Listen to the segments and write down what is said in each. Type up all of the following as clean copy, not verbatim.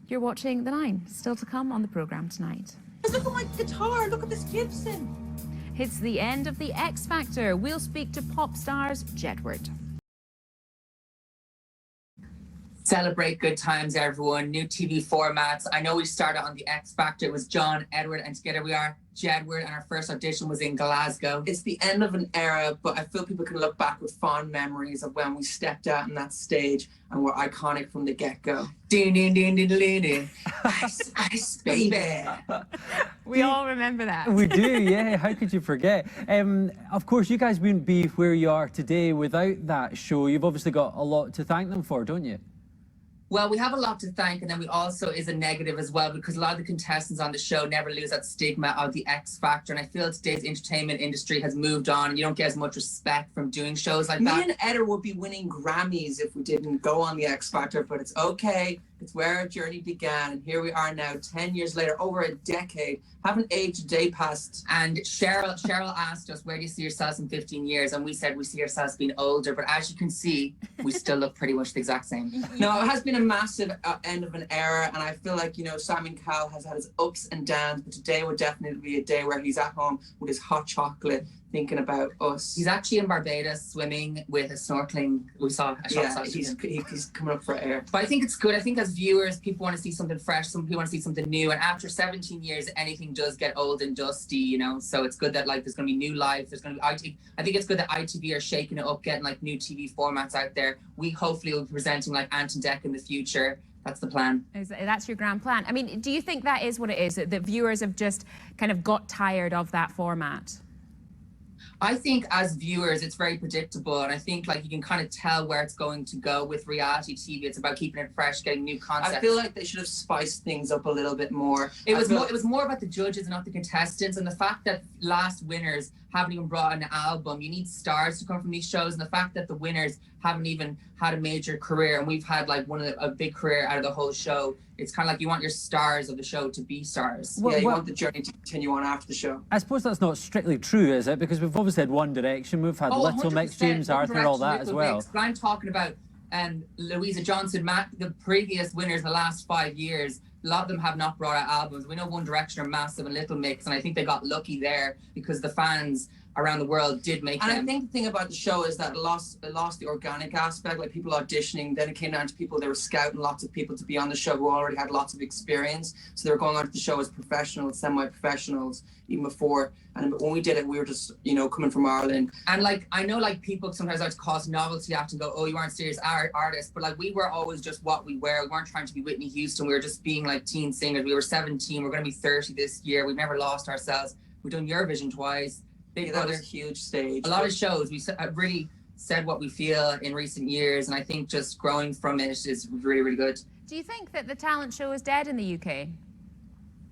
You're watching The Nine, still to come on the programme tonight. Look at my guitar, look at this Gibson. It's the end of the X Factor. We'll speak to pop stars Jedward. Celebrate good times, everyone. New TV formats. I know we started on the X Factor. It was John, Edward, and together we are Jedward, and our first audition was in Glasgow. It's the end of an era, but I feel people can look back with fond memories of when we stepped out on that stage and were iconic from the get-go. Ice, ice, baby. We all remember that. We do, yeah. How could you forget? Of course, you guys wouldn't be where you are today without that show. You've obviously got a lot to thank them for, don't you? Well, we have a lot to thank, and then we also is a negative as well, because a lot of the contestants on the show never lose that stigma of the X Factor. And I feel today's entertainment industry has moved on, and you don't get as much respect from doing shows like that. Me and Edda would be winning Grammys if we didn't go on the X Factor, but it's okay. It's where our journey began, and here we are now, 10 years later, over a decade. Haven't aged a day past. And Cheryl asked us, where do you see yourselves in 15 years? And we said we see ourselves being older, but as you can see, we still look pretty much the exact same. No, it has been a massive end of an era, and I feel like, you know, Simon Cowell has had his ups and downs, but today would definitely be a day where he's at home with his hot chocolate, thinking about us. He's actually in Barbados swimming with a snorkeling. We saw a shot. Yeah, he's coming up for air. But I think it's good. I think as viewers, people want to see something fresh. Some people want to see something new. And after 17 years, anything does get old and dusty, you know. So it's good that like there's going to be new life. There's going to be ITV. I think it's good that ITV are shaking it up, getting like new TV formats out there. We hopefully will be presenting like Ant and Dec in the future. That's the plan. That's your grand plan. I mean, do you think that is what it is? That viewers have just kind of got tired of that format? I think as viewers, it's very predictable, and I think like you can kind of tell where it's going to go with reality TV. It's about keeping it fresh, getting new concepts. I feel like they should have spiced things up a little bit more. It was more about the judges and not the contestants, and the fact that last winners haven't even brought an album. You need stars to come from these shows, and the fact that the winners haven't even had a major career, and we've had like a big career out of the whole show. It's kind of like you want your stars of the show to be stars. Well, you want the journey to continue on after the show. I suppose that's not strictly true, is it? Because we've obviously had One Direction, we've had Little Mix, James Arthur, all that as well. But I'm talking about Louisa Johnson, the previous winners in the last 5 years. A lot of them have not brought out albums. We know One Direction are massive and Little Mix, and I think they got lucky there because the fans around the world did make them. And I think the thing about the show is that it lost the organic aspect, like people auditioning. Then it came down to people, they were scouting lots of people to be on the show who already had lots of experience. So they were going on to the show as professionals, semi-professionals, even before. And when we did it, we were just, you know, coming from Ireland. And like, I know like people sometimes like to cause novelty after and go, oh, you aren't serious artists. But like, we were always just what we were. We weren't trying to be Whitney Houston. We were just being like teen singers. We were 17. We're going to be 30 this year. We've never lost ourselves. We've done Eurovision twice. That was a huge stage. A lot of shows. We really said what we feel in recent years, and I think just growing from it is really, really good. Do you think that the talent show is dead in the UK?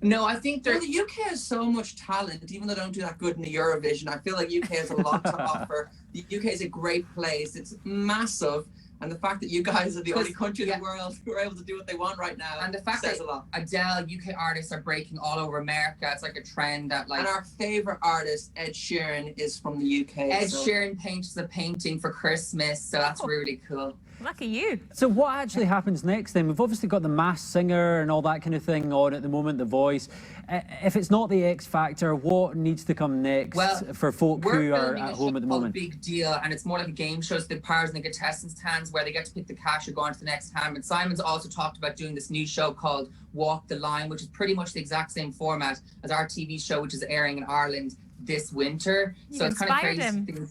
No, I think the UK has so much talent, even though they don't do that good in the Eurovision. I feel like UK has a lot to offer. The UK is a great place. It's massive. And the fact that you guys are the only country in the world who are able to do what they want right now, and the fact that Adele, UK artists are breaking all over America. It's like a trend that like. And our favorite artist, Ed Sheeran, is from the UK. Ed Sheeran paints a painting for Christmas, so that's really cool. Lucky you. So what actually happens next then? We've obviously got the Masked Singer and all that kind of thing on at the moment, The Voice. If it's not the X Factor, what needs to come next for folk who are at home at the moment? Big Deal, and it's more like a game show. So the powers in the contestants' hands, where they get to pick the cash or go on to the next hand. And Simon's also talked about doing this new show called Walk the Line, which is pretty much the exact same format as our TV show, which is airing in Ireland this winter. So it's kind of crazy.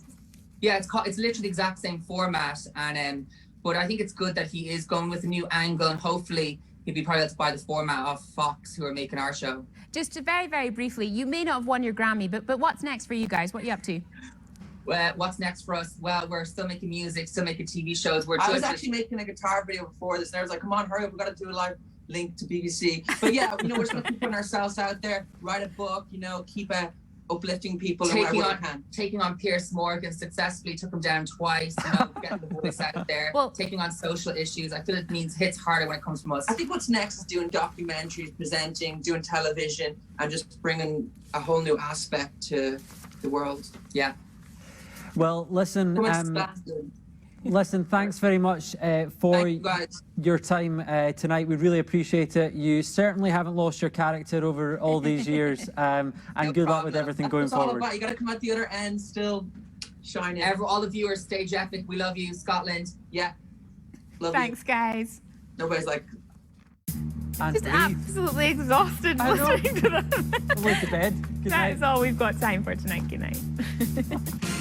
Yeah, it's literally the exact same format, and but I think it's good that he is going with a new angle, and hopefully he'll be probably able to buy the format of Fox, who are making our show. Just to very, very briefly, you may not have won your Grammy, but what's next for you guys? What are you up to? Well, what's next for us? Well, we're still making music, still making TV shows. I was actually making a guitar video before this, and I was like, come on, hurry up, we've got to do a live link to BBC. But yeah, you know, we're just going to keep putting ourselves out there, write a book, you know, keep uplifting people taking on Pierce Morgan successfully, took him down twice, you know, getting the voice out there, taking on social issues. I feel it hits harder when it comes from us. I think what's next is doing documentaries, presenting, doing television, and just bringing a whole new aspect to the world. Yeah. Well, listen, Listen, thanks very much for you guys. your time tonight. We really appreciate it. You certainly haven't lost your character over all these years, and No good luck problem. with everything That's going what it's all forward. about. You got to come out the other end still shining. All the viewers, Stage Epic, we love you. Scotland. Yeah. Love Thanks, guys. Nobody's like, And Just breathe. absolutely exhausted I know. listening to them. Go to bed. Good That night. is all we've got time for tonight. Good night.